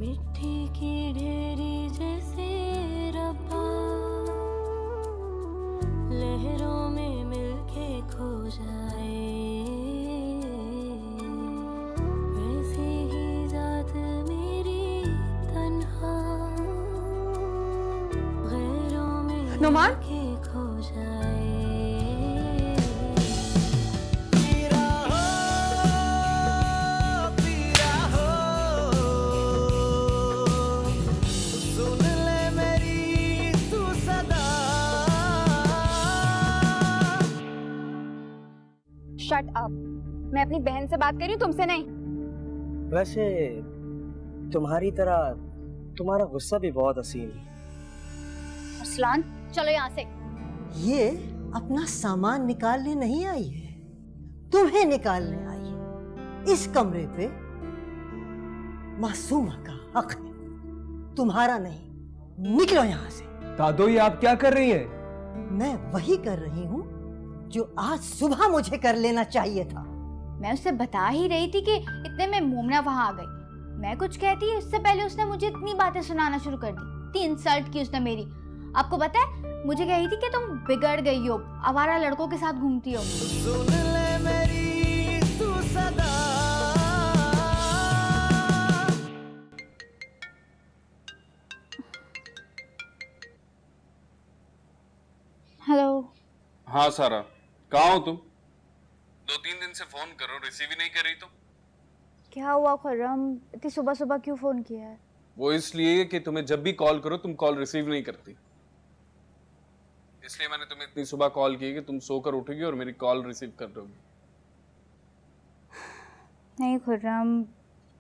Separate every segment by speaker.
Speaker 1: मिट्टी की ढेरी जैसे रब्बा, लहरों में मिलके खो जाए, वैसे ही जात मेरी तन्हा, गैरों में
Speaker 2: नुमान?
Speaker 1: मिलके खो जाए।
Speaker 3: Shut up. मैं अपनी बहन से बात कर रही हूँ, तुमसे नहीं।
Speaker 4: वैसे तुम्हारी तरह तुम्हारा गुस्सा भी बहुत हसीन है।
Speaker 3: अरसलान, चलो यहाँ से।
Speaker 2: ये अपना सामान निकालने नहीं आई है, तुम्हें निकालने आई है। इस कमरे पे मासूमा का हक है, तुम्हारा नहीं। निकलो यहाँ से।
Speaker 5: दादो, ये आप क्या कर रही हैं?
Speaker 2: मैं वही कर रही हूँ जो आज सुबह मुझे कर लेना चाहिए था।
Speaker 3: मैं उससे बता ही रही थी कि इतने में मोमना वहां आ गई। मैं कुछ कहती, उससे पहले उसने मुझे इतनी बातें सुनाना शुरू कर दी। 3 इंसल्ट की उसने मेरी। आपको पता है, मुझे कही थी कि तुम बिगड़ गई हो, आवारा लड़कों के साथ घूमती हो।
Speaker 4: सुन ले मेरी तू सदा।
Speaker 3: हेलो।
Speaker 6: हाँ सारा, कहाँ हो तुम? 2-3 दिन से फोन करो, रिसीव ही नहीं कर रही तुम।
Speaker 3: क्या हुआ खुर्रम, इतनी सुबह सुबह क्यों फोन किया है?
Speaker 6: वो इसलिए कि तुम्हें जब भी कॉल करो तुम कॉल रिसीव नहीं करती, इसलिए मैंने तुम्हें इतनी सुबह कॉल की कि तुम सोकर उठोगी और मेरी कॉल रिसीव कर दोगी।
Speaker 3: नहीं खुर्रम,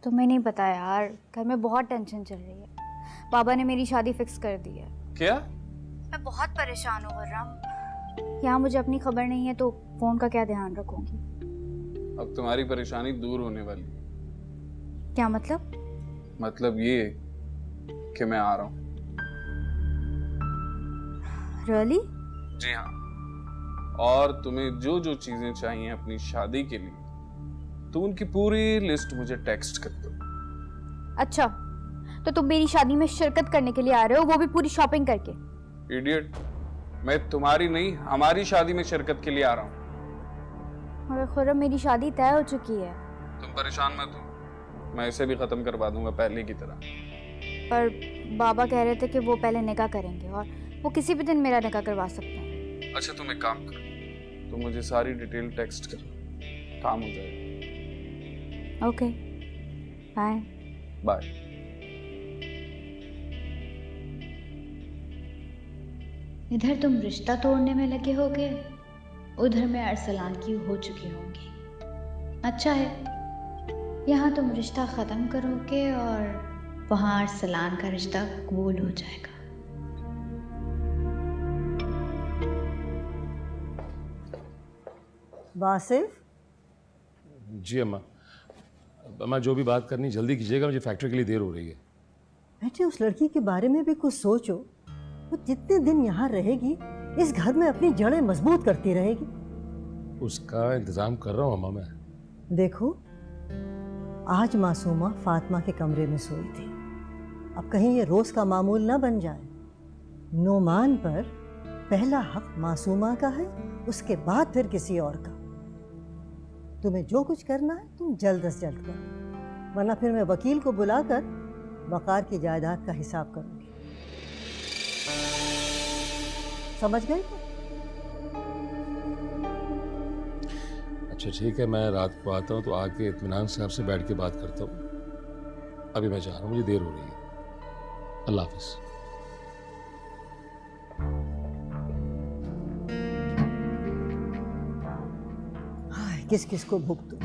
Speaker 3: तुम्हें नहीं पता यार, घर में बहुत टेंशन चल रही है। पापा ने मेरी शादी फिक्स कर दी है।
Speaker 6: क्या?
Speaker 3: मैं बहुत परेशान हूँ खुर्रम। यहाँ मुझे अपनी खबर नहीं है तो फोन का क्या ध्यान रखूंगी?
Speaker 6: अब तुम्हारी परेशानी दूर होने वाली है।
Speaker 3: क्या मतलब?
Speaker 6: मतलब ये कि मैं आ रहा हूँ।
Speaker 3: रियली?
Speaker 6: जी हाँ, और तुम्हें जो जो चीजें चाहिए अपनी शादी के लिए, तो उनकी पूरी लिस्ट मुझे टेक्स्ट कर दो।
Speaker 3: अच्छा, तो तुम मेरी शादी में शिरकत करने के लिए आ रहे हो, वो भी पूरी शॉपिंग करके?
Speaker 6: इडियट, मैं तुम्हारी नहीं हमारी शादी में शिरकत के लिए आ रहा हूँ।
Speaker 3: मगर खुर्रम, मेरी शादी तय हो चुकी है।
Speaker 6: तुम परेशान मत हो, मैं इसे भी खत्म करवा दूंगा पहले की तरह।
Speaker 3: पर बाबा कह रहे थे कि वो पहले निकाह करेंगे और वो किसी भी दिन मेरा निकाह करवा सकते हैं।
Speaker 6: अच्छा, तुम एक काम करो, तुम मुझे सारी डिटेल टेक्स्ट करो, काम हो जाएगा।
Speaker 3: Okay, bye.
Speaker 6: बाय।
Speaker 7: इधर तुम रिश्ता तोड़ने में लगे होगे, उधर मैं अरसलान की हो चुकी होंगी। अच्छा है, यहाँ तुम रिश्ता ख़त्म करोगे और वहाँ अरसलान का रिश्ता कबूल हो जाएगा।
Speaker 2: वासिफ?
Speaker 8: जी अम्मा। अम्मा, जो भी बात करनी जल्दी कीजिएगा, मुझे फैक्ट्री के लिए देर हो रही है।
Speaker 2: बेटे, उस लड़की के बारे में भी कुछ सोचो। वो जितने दिन यहाँ रहेगी इस घर में अपनी जड़ें मजबूत करती रहेगी।
Speaker 8: उसका इंतजाम कर रहा हूँ अम्मा मैं।
Speaker 2: देखो, आज मासूमा फातिमा के कमरे में सोई थी। अब कहीं ये रोज का मामूल ना बन जाए। नोमान पर पहला हक मासूमा का है, उसके बाद फिर किसी और का। तुम्हें जो कुछ करना है तुम जल्द से जल्द करो, वरना फिर मैं वकील को बुलाकर वकार की जायदाद का हिसाब करूंगी। समझ गए?
Speaker 8: अच्छा ठीक है, मैं रात को आता हूँ तो आके इत्मीनान से आपसे बैठ के बात करता हूँ। अभी मैं जा रहा हूँ, मुझे देर हो रही है। अल्लाह हाफिज़।
Speaker 2: किस किस को भुगतूं?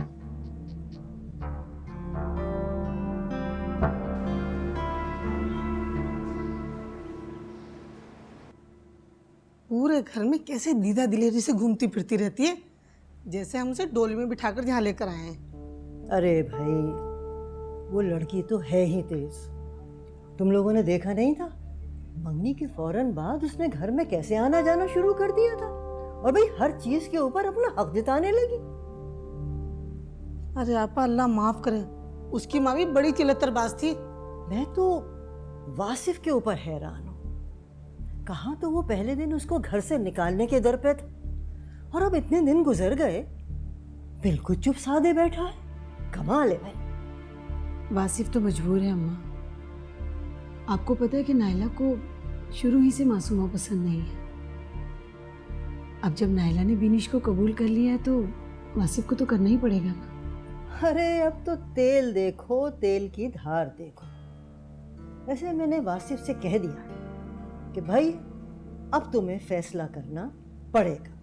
Speaker 9: पूरे घर में कैसे दीदा दिलेरी से घूमती फिरती रहती है, जैसे हम उसे डोली में बिठाकर यहाँ लेकर आए हैं।
Speaker 2: अरे भाई, वो लड़की तो है ही तेज। तुम लोगों ने देखा नहीं था, मंगनी के फौरन बाद उसने घर में कैसे आना जाना शुरू कर दिया था, और भाई हर चीज के ऊपर अपना हक जताने लगी।
Speaker 9: अरे आपा, अल्लाह माफ करे, उसकी माँ भी बड़ी चिल्लतरबाज थी।
Speaker 2: मैं तो वासिफ के ऊपर हैरान हूं। कहाँ तो वो पहले दिन उसको घर से निकालने के दर पे था, और अब इतने दिन गुजर गए बिल्कुल चुप साधे बैठा है। कमाल है भाई।
Speaker 10: वासिफ तो मजबूर है अम्मा। आपको पता है कि नायला को शुरू ही से मासूमा पसंद नहीं है। अब जब नायला ने बिनिश को कबूल कर लिया है तो वासिफ को तो करना ही पड़ेगा ना।
Speaker 2: अरे अब तो तेल देखो तेल की धार देखो। वैसे मैंने वासिफ से कह दिया कि भाई अब तुम्हें फैसला करना पड़ेगा।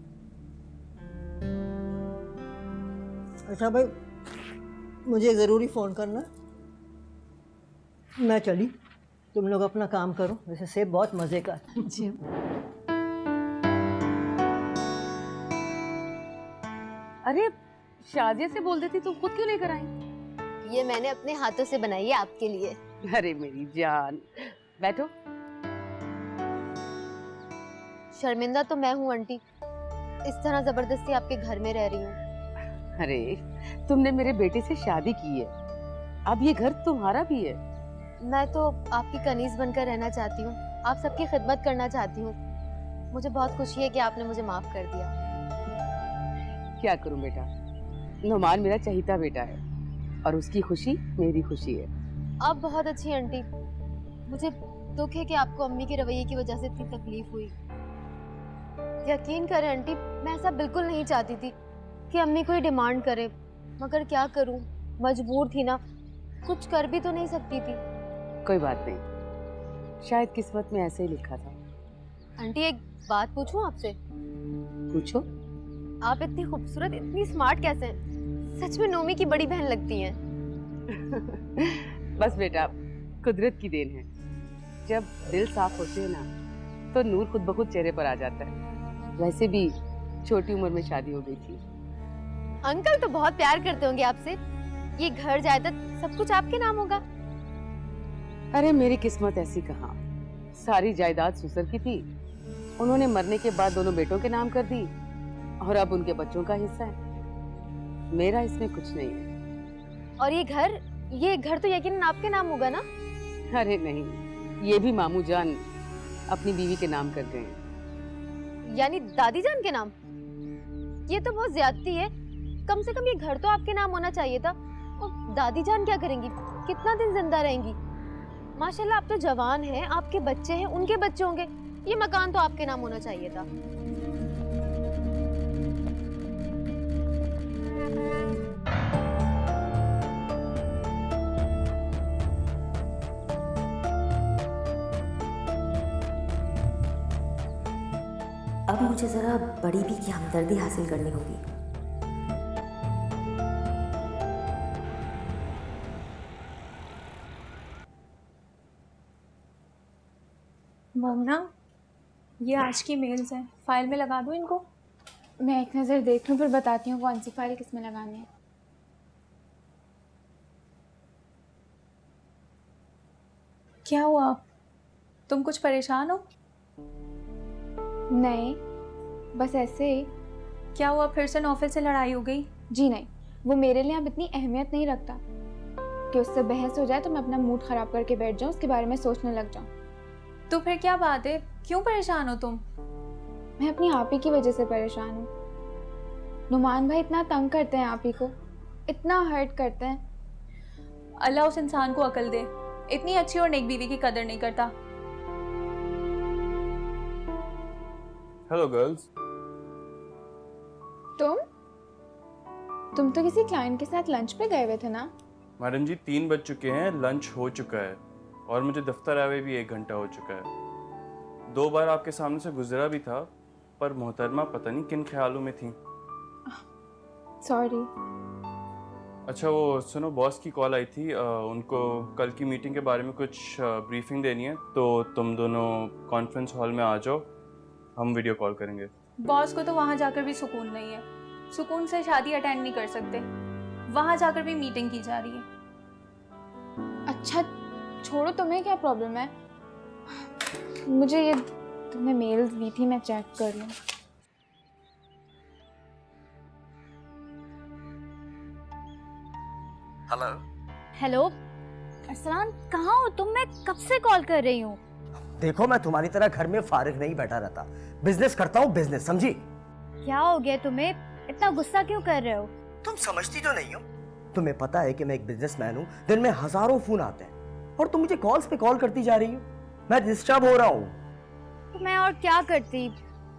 Speaker 2: अच्छा भाई, मुझे ज़रूरी फ़ोन करना, मैं चली। तुम लोग अपना काम करो। वैसे सेब बहुत मज़े का है।
Speaker 10: जी।
Speaker 11: अरे शाजिया से बोल देती, तुम खुद क्यों लेकर आई?
Speaker 12: ये मैंने अपने हाथों से बनाई है आपके लिए।
Speaker 11: अरे मेरी जान, बैठो।
Speaker 12: शर्मिंदा तो मैं हूँ आंटी, इस तरह जबरदस्ती आपके घर में रह रही हूँ।
Speaker 11: अरे तुमने मेरे बेटे से शादी की है, अब ये घर तुम्हारा भी है।
Speaker 12: मैं तो आपकी कनीज बनकर रहना चाहती हूँ, आप सबकी खिदमत करना चाहती हूँ। मुझे बहुत खुशी है कि आपने मुझे माफ कर दिया।
Speaker 11: क्या करूं बेटा, नुमान मेरा चहीता बेटा है और उसकी खुशी मेरी खुशी है।
Speaker 12: आप बहुत अच्छी आंटी। मुझे दुख है कि आपको अम्मी के रवैये की वजह से इतनी तकलीफ हुई। यकीन करें आंटी, मैं ऐसा बिल्कुल नहीं चाहती थी कि अम्मी कोई डिमांड करे, मगर क्या करूं, मजबूर थी ना, कुछ कर भी तो नहीं सकती थी।
Speaker 11: कोई बात नहीं, शायद किस्मत में ऐसे ही लिखा था।
Speaker 12: आंटी एक बात पूछूं आपसे?
Speaker 11: पूछो।
Speaker 12: आप इतनी खूबसूरत, इतनी स्मार्ट कैसे हैं? सच में नोमी की बड़ी बहन लगती हैं।
Speaker 11: बस बेटा, कुदरत की देन है। जब दिल साफ होते हैं ना तो नूर खुद ब खुद चेहरे पर आ जाता है। वैसे भी छोटी उम्र में शादी हो गई थी।
Speaker 12: अंकल तो बहुत प्यार करते होंगे आपसे। ये घर जायदाद सब कुछ आपके नाम होगा।
Speaker 11: अरे मेरी किस्मत ऐसी कहाँ, सारी जायदाद ससुर की थी, उन्होंने मरने के बाद दोनों बेटों के नाम कर दी और अब उनके बच्चों का हिस्सा है। मेरा इसमें कुछ नहीं है।
Speaker 12: और ये घर तो यकीनन आपके नाम होगा ना?
Speaker 11: अरे नहीं, ये भी मामू जान अपनी बीवी के नाम कर गए हैं।
Speaker 12: यानी दादी जान के नाम? ये तो बहुत ज्यादती है। कम से कम ये घर तो आपके नाम होना चाहिए था। और दादी जान क्या करेंगी, कितना दिन जिंदा रहेंगी? माशाल्लाह आप तो जवान हैं, आपके बच्चे हैं, उनके बच्चे होंगे। ये मकान तो आपके नाम होना चाहिए था।
Speaker 13: अब मुझे जरा बड़ी भी की हमदर्दी हासिल करनी होगी।
Speaker 14: मोमना, ये आज की मेल्स हैं, फाइल में लगा दूँ इनको?
Speaker 3: मैं एक नज़र देख लूँ, फिर बताती हूँ कौन सी फाइल किस में लगानी है।
Speaker 14: क्या हुआ, तुम कुछ परेशान हो?
Speaker 3: नहीं, बस ऐसे ही।
Speaker 14: क्या हुआ, फिर से नौफिल से लड़ाई हो गई?
Speaker 3: जी नहीं, वो मेरे लिए अब इतनी अहमियत नहीं रखता कि उससे बहस हो जाए तो मैं अपना मूड ख़राब करके बैठ जाऊँ, उसके बारे में सोचने लग जाऊँ।
Speaker 14: तो फिर क्या बात है, क्यों परेशान हो तुम?
Speaker 3: मैं अपनी आप ही की वजह से परेशान हूँ। नुमान भाई इतना तंग करते हैं आप ही को, इतना हर्ट करते हैं।
Speaker 14: अल्लाह उस इंसान को अकल दे, इतनी अच्छी और नेक बीवी की कदर नहीं करता।
Speaker 6: Hello girls.
Speaker 3: तुम तो किसी क्लाइंट के साथ लंच पे गए हुए थे ना?
Speaker 6: मैडम जी 3 बज चुके हैं, लंच हो चुका है और मुझे दफ्तर आए हुए भी 1 घंटा हो चुका है। 2 बार आपके सामने से गुजरा भी था, पर मोहतरमा पता नहीं किन ख्यालों में थी।
Speaker 3: सॉरी।
Speaker 6: अच्छा वो सुनो, बॉस की कॉल आई थी, उनको कल की मीटिंग के बारे में कुछ ब्रीफिंग देनी है, तो तुम दोनों कॉन्फ्रेंस हॉल में आ जाओ, हम वीडियो कॉल करेंगे।
Speaker 14: बॉस को तो वहाँ जाकर भी सुकून नहीं है, सुकून से शादी अटेंड नहीं कर सकते, वहाँ जाकर भी मीटिंग की जा रही है।
Speaker 3: अच्छा छोड़ो, तुम्हें क्या प्रॉब्लम है? मुझे ये तुमने मेल्स दी थी, मैं चेक कर लूँ।
Speaker 12: हेलो,
Speaker 3: अरसलान कहाँ हो तुम? मैं कब से कॉल कर रही हूँ।
Speaker 4: देखो, मैं तुम्हारी तरह घर में फारिग नहीं बैठा रहता, बिजनेस करता हूँ, बिजनेस, समझी?
Speaker 3: क्या हो गया तुम्हें? इतना गुस्सा क्यों कर रहे हो?
Speaker 4: तुम समझती तो नहीं हो। तुम्हें पता है कि मैं एक बिजनेसमैन हूँ, दिन में हजारों फोन आते हैं और तुम मुझे कॉल्स पे कॉल करती जा रही हो। मैं डिस्टर्ब हो रहा हूँ।
Speaker 3: तो मैं और क्या करती,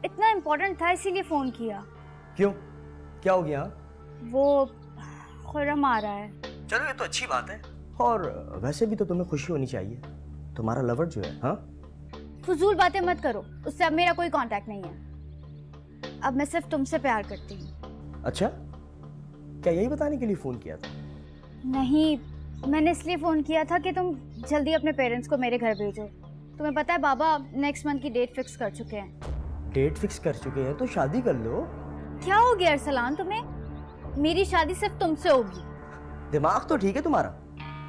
Speaker 3: इतना इम्पोर्टेंट था इसीलिए फोन किया।
Speaker 4: क्यों, क्या हो गया?
Speaker 3: वो खुर्रम आ रहा है।
Speaker 4: चलो, ये तो अच्छी बात है। और वैसे भी तो तुम्हें खुशी होनी चाहिए, तुम्हारा लवर जो है। हाँ,
Speaker 3: फजूल बातें मत करो, उससे अब मेरा कोई कांटेक्ट नहीं है। अब मैं सिर्फ तुमसे प्यार करती हूँ।
Speaker 4: अच्छा, क्या यही बताने के लिए फोन किया था?
Speaker 3: नहीं, मैंने इसलिए फोन किया था कि तुम जल्दी अपने पेरेंट्स को मेरे घर भेजो। तुम्हें पता है बाबा नेक्स्ट मंथ की डेट फिक्स कर चुके हैं।
Speaker 4: डेट फिक्स कर चुके हैं तो शादी कर लो।
Speaker 3: क्या हो गया अरसलान तुम्हें? मेरी शादी सिर्फ तुमसे होगी।
Speaker 4: दिमाग तो ठीक है तुम्हारा,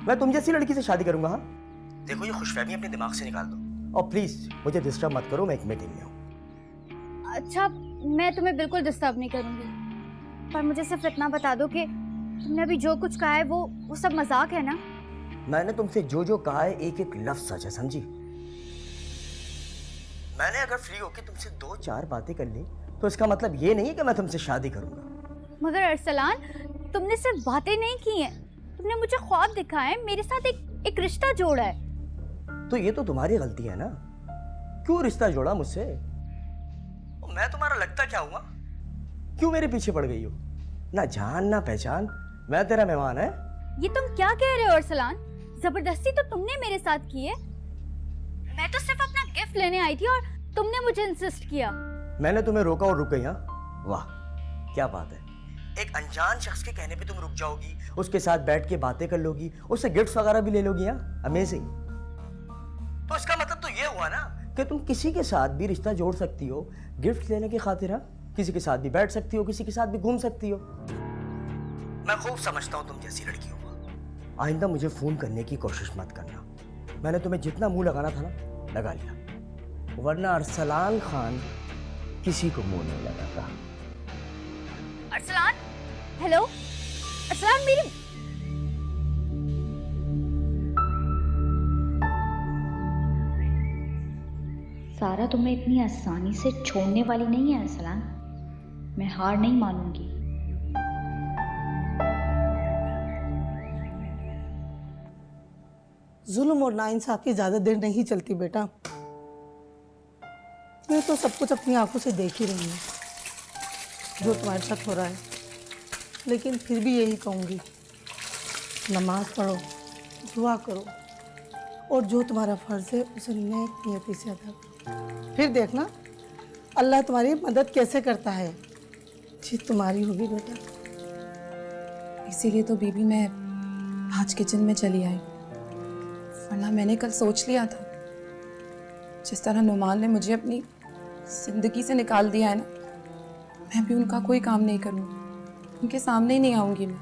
Speaker 4: मैं तुम जैसी लड़की से शादी करूंगा। हाँ, देखो, ये खुशफहमी अपने दिमाग से निकाल दो और प्लीज मुझे डिस्टर्ब मत करो, मैं एक मीटिंग में हूँ।
Speaker 3: अच्छा, मैं तुम्हें बिल्कुल डिस्टर्ब नहीं करूंगी, पर मुझे सिर्फ इतना बता दो कि तुमने अभी जो कुछ कहा है वो सब मजाक है ना?
Speaker 4: मैंने तुमसे जो जो कहा है एक एक लफ्ज सच है, समझी? मैंने अगर फ्री होके तुमसे 2-4 बातें कर ली तो इसका मतलब ये नहीं है कि मैं तुमसे शादी करूंगा।
Speaker 3: मगर अरसलान, तुमने सिर्फ बातें नहीं की हैं, तुमने मुझे ख्वाब दिखाए, मेरे साथ एक रिश्ता जोड़ा है।
Speaker 4: तो ये तो तुम्हारी गलती है ना, क्यों रिश्ता जोड़ा मुझसे? मैं तुम्हारा लगता क्या हुआ? क्यों मेरे पीछे पड़ गई हो? ना जान ना पहचान, मैं तेरा मेहमान है।
Speaker 3: ये तुम क्या कह रहे हो अरसलान? जबरदस्ती तो तुमने मेरे साथ की है। मैं तो सिर्फ अपना गिफ्ट लेने आई थी और तुमने मुझे इंसिस्ट किया।
Speaker 4: मैंने तुम्हें रोका और रुक गई? हाँ, वाह क्या बात है। एक अनजान शख्स के कहने पे तुम रुक जाओगी, उसके साथ बैठ के बातें कर लोगी, उससे गिफ्ट्स वगैरह भी ले लोगी। हाँ, अमेजिंग। तो इसका मतलब तो ये हुआ ना कि तुम किसी के साथ भी रिश्ता जोड़ सकती हो गिफ्ट लेने की खातिर। हाँ, किसी के साथ भी बैठ सकती हो, किसी के साथ भी घूम सकती हो। मैं खूब समझता हूँ तुम जैसी लड़कियों को। आइंदा मुझे फोन करने की कोशिश मत करना। मैंने तुम्हें जितना मुंह लगाना था ना, लगा लिया, वरना अरसलान खान किसी को मुंह नहीं लगाता।
Speaker 3: अरसलान, हेलो अरसलान, मेरी
Speaker 7: सारा तुम्हें इतनी आसानी से छोड़ने वाली नहीं है अरसलान। मैं हार नहीं मानूंगी।
Speaker 9: जुल्म और नाइंसाफी ज्यादा देर नहीं चलती बेटा। मैं तो सब कुछ अपनी आंखों से देख ही रही हूँ जो तुम्हारे साथ हो रहा है, लेकिन फिर भी यही कहूँगी, नमाज पढ़ो, दुआ करो और जो तुम्हारा फ़र्ज़ है उसे नेक नियति से अदा करो। फिर देखना अल्लाह तुम्हारी मदद कैसे करता है। जीत तुम्हारी होगी बेटा।
Speaker 15: इसीलिए तो बीबी मैं आज किचन में चली आई, वरना मैंने कल सोच लिया था जिस तरह नुमान ने मुझे अपनी ज़िंदगी से निकाल दिया है ना, मैं भी उनका कोई काम नहीं करूँगी, उनके सामने ही नहीं आऊँगी मैं।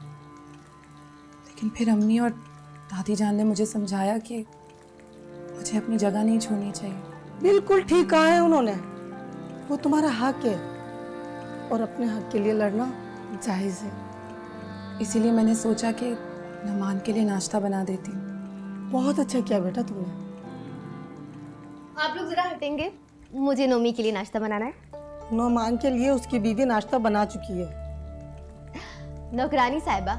Speaker 15: लेकिन फिर अम्मी और दादी जान ने मुझे समझाया कि मुझे अपनी जगह नहीं छोड़नी चाहिए।
Speaker 9: बिल्कुल ठीक कहा है उन्होंने, वो तुम्हारा हक है और अपने हक के लिए लड़ना जायज़ है।
Speaker 15: इसीलिए मैंने सोचा कि नुमान के लिए नाश्ता बना देती हूँ।
Speaker 9: बहुत अच्छा किया बेटा तुमने।
Speaker 12: आप लोग जरा हटेंगे, मुझे नोमी के लिए नाश्ता बनाना है।
Speaker 9: नौमान के लिए उसकी बीवी नाश्ता बना चुकी है।
Speaker 12: नौकरानी साहिबा,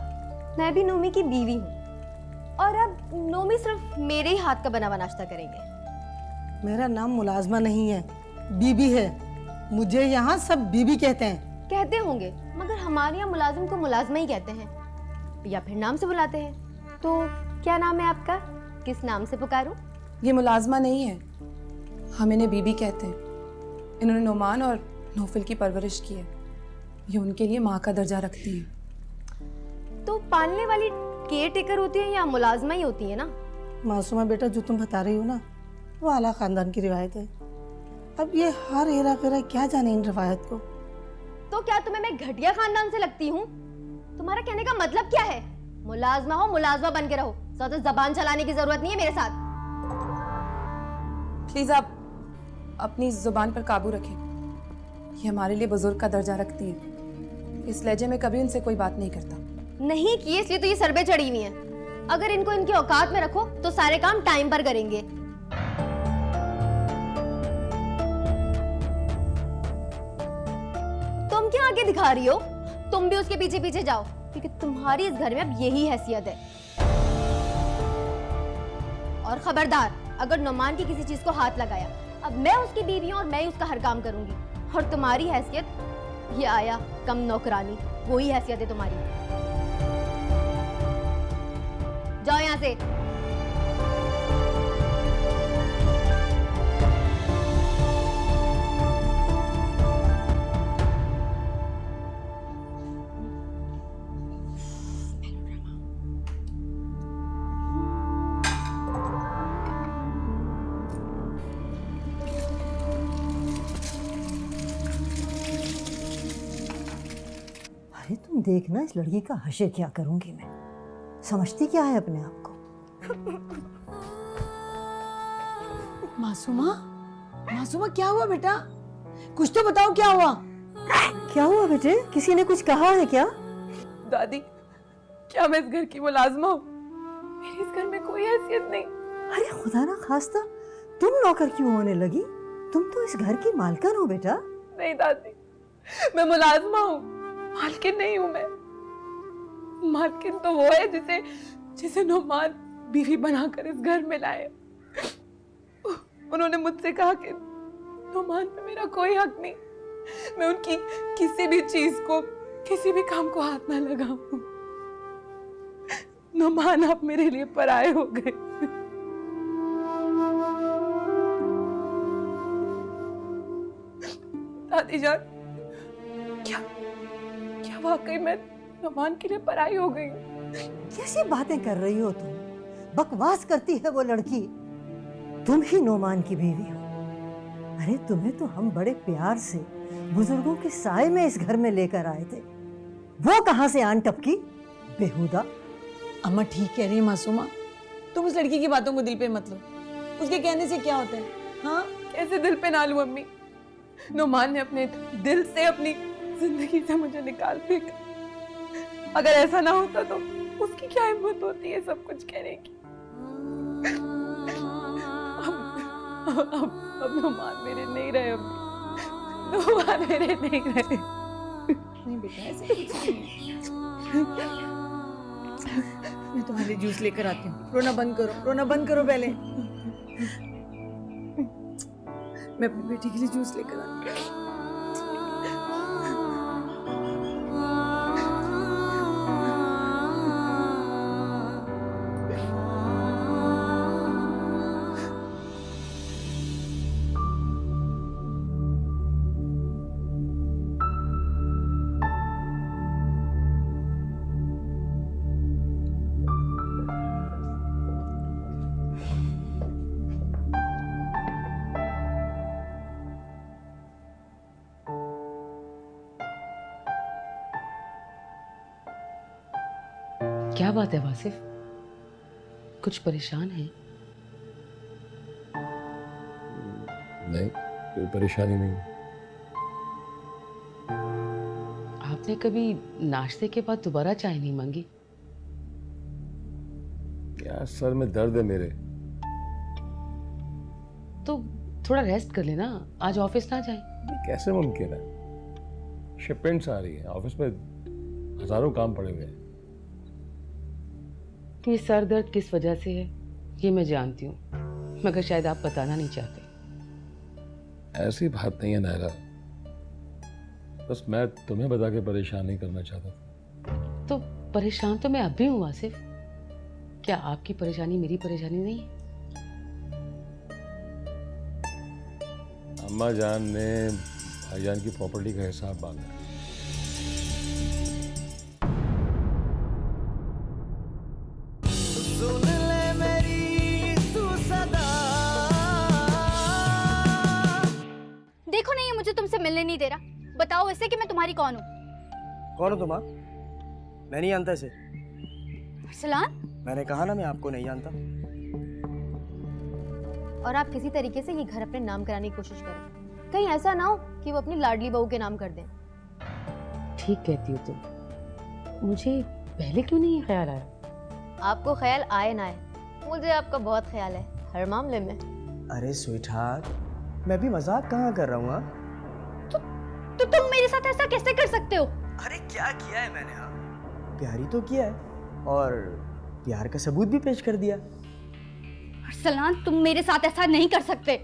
Speaker 12: मैं भी नोमी की बीवी हूँ और अब नोमी सिर्फ मेरे ही हाथ का बना हुआ नाश्ता करेंगे।
Speaker 9: मेरा नाम मुलाजमा नहीं है, बीबी है। मुझे यहाँ सब बीबी कहते हैं।
Speaker 12: कहते होंगे, मगर हमारे यहाँ मुलाजिम को मुलाजमा ही कहते हैं या फिर नाम से बुलाते हैं। तो क्या नाम है आपका? किस नाम से पुकारूं?
Speaker 15: ये मुलाजमा नहीं है, हम इन्हें बीबी कहते हैं। इन्होंने नुमान और नौफिल की परवरिश की है, ये उनके लिए माँ का दर्जा रखती है।
Speaker 12: तो पालने वाली केयर टेकर होती है या मुलाजमा ही होती है ना?
Speaker 9: मासूमा बेटा, जो तुम बता रही हो ना, वो आला खानदान की रिवायत है। अब ये हर एरा केरा क्या जाने इन रिवायत को।
Speaker 12: तो क्या तुम्हें मैं घटिया खानदान से लगती हूँ? तुम्हारा कहने का मतलब क्या है? मुलाजमा हो, मुलाजमा बन के रहो, ज्यादा जबान चलाने की जरूरत नहीं है मेरे साथ।
Speaker 15: प्लीज आप अपनी जुबान पर काबू रखें, ये हमारे लिए बुजुर्ग का दर्जा रखती है। इस लहजे में कभी उनसे कोई बात नहीं करता।
Speaker 12: नहीं की इसलिए तो ये सर पे चढ़ी हुई है। अगर इनको इनकी औकात में रखो तो सारे काम टाइम पर करेंगे। तुम क्या आगे दिखा रही हो? तुम भी उसके पीछे पीछे जाओ, क्योंकि तुम्हारी इस घर में अब यही हैसियत है। और खबरदार, अगर नुमान की किसी चीज को हाथ लगाया, अब मैं उसकी बीवी हूं और मैं ही उसका हर काम करूंगी। और तुम्हारी हैसियत, ये आया कम नौकरानी, वही हैसियत है तुम्हारी। जाओ यहां से।
Speaker 2: अरे तुम देखना इस लड़की का हशर क्या करूंगी मैं। समझती क्या है अपने आप को?
Speaker 10: मासूमा, मासूमा क्या हुआ बेटा? कुछ तो बताओ, क्या हुआ?
Speaker 2: क्या हुआ बेटे? किसी ने कुछ कहा है क्या?
Speaker 15: दादी, क्या मैं इस घर की मुलाजमा हूँ? मेरी इस घर में कोई हैसियत नहीं।
Speaker 2: अरे खुदा ना खास्ता, तुम नौकर क्यों होने लगी? तुम तो इस घर की मालकिन हो बेटा।
Speaker 15: नहीं दादी, मैं मुलाजमा हूँ, मालकिन नहीं हूँ मैं। मालकिन तो वो है जिसे नुमान बीवी बनाकर इस घर में लाए। उन्होंने मुझसे कहा कि नुमान पे मेरा कोई हक नहीं, मैं उनकी किसी भी चीज को, किसी भी काम को हाथ ना लगाऊं। नुमान आप मेरे लिए पराये हो गए। दादी जान, क्या वाकई मैं नुमान के लिए पराई हो गई?
Speaker 2: कैसी बातें कर रही हो तुम? बकवास करती है वो लड़की। तुम ही नोमान की बीवी हो। अरे तुम्हें तो हम बड़े प्यार से बुजुर्गों के साए में इस घर में लेकर आए थे। वो कहां से आन टपकी? बेहुदा।
Speaker 10: अम्मा ठीक कह रही है मासूमा, तुम उस लड़की की बातों को दिल पे मत लो। उसके कहने से क्या होता है? हाँ,
Speaker 15: कैसे दिल पे ना लूं अम्मी? नुमान ने अपने दिल से, अपनी जिंदगी से मुझे निकाल फेंका। अगर ऐसा ना होता तो उसकी क्या हिम्मत होती है सब कुछ कहने की? अब नुमान मेरे नहीं रहे अम्मी, नुमान मेरे नहीं रहे।
Speaker 10: नहीं बेटा, ऐसे कुछ नहीं है। मैं तुम्हारे लिए जूस लेकर आती हूँ। रोना बंद करो, रोना बंद करो पहले। मैं अपनी बेटी के लिए जूस लेकर आती हूँ।
Speaker 11: क्या बात है वासिफ, कुछ परेशान है?
Speaker 8: नहीं, कोई परेशानी नहीं।
Speaker 11: आपने कभी नाश्ते के बाद दोबारा चाय नहीं मांगी?
Speaker 8: यार सर में दर्द है मेरे।
Speaker 11: तो थोड़ा रेस्ट कर लेना, आज ऑफिस ना जाए।
Speaker 8: ये कैसे मुमकिन है? शिपमेंट्स आ रही है, ऑफिस में हजारों काम पड़े हुए हैं।
Speaker 11: ये सर दर्द किस वजह से है ये मैं जानती हूँ, मगर शायद आप बताना नहीं चाहते।
Speaker 8: ऐसी बात नहीं है नायरा, बस मैं तुम्हें बता के परेशान नहीं करना चाहता।
Speaker 11: तो परेशान तो मैं अब भी हूँ वासिफ। क्या आपकी परेशानी मेरी परेशानी नहीं है?
Speaker 8: अम्मा जान ने भाईजान की प्रॉपर्टी का हिसाब मांगा।
Speaker 16: सुन ले मेरी तू सदा।
Speaker 3: देखो नहीं, ये मुझे तुमसे मिलने नहीं दे रहा। बताओ इसे कि मैं तुम्हारी कौन हूँ?
Speaker 4: कौन हो तुम? मैं नहीं जानता इसे।
Speaker 3: अरसलान,
Speaker 4: मैंने कहा ना मैं आपको नहीं जानता।
Speaker 12: और आप किसी तरीके से ये घर अपने नाम कराने की कोशिश करें, कहीं ऐसा ना हो कि वो अपनी लाडली बहू के नाम कर दें।
Speaker 11: ठीक कहती हो तुम, मुझे पहले क्यों नहीं ये ख्याल आया?
Speaker 12: आपको ख्याल आए ना आए, मुझे आपका बहुत ख्याल है हर मामले में।
Speaker 4: अरे स्वीटहार्ट, मैं भी मजाक कहाँ कर रहा हूँ? हाँ?
Speaker 3: तो तुम मेरे साथ ऐसा कैसे कर सकते हो?
Speaker 4: अरे क्या किया है मैंने? हाँ, प्यार ही तो किया है और प्यार का सबूत भी पेश कर दिया।
Speaker 3: अरसलान, तुम मेरे साथ ऐसा नहीं कर सकते।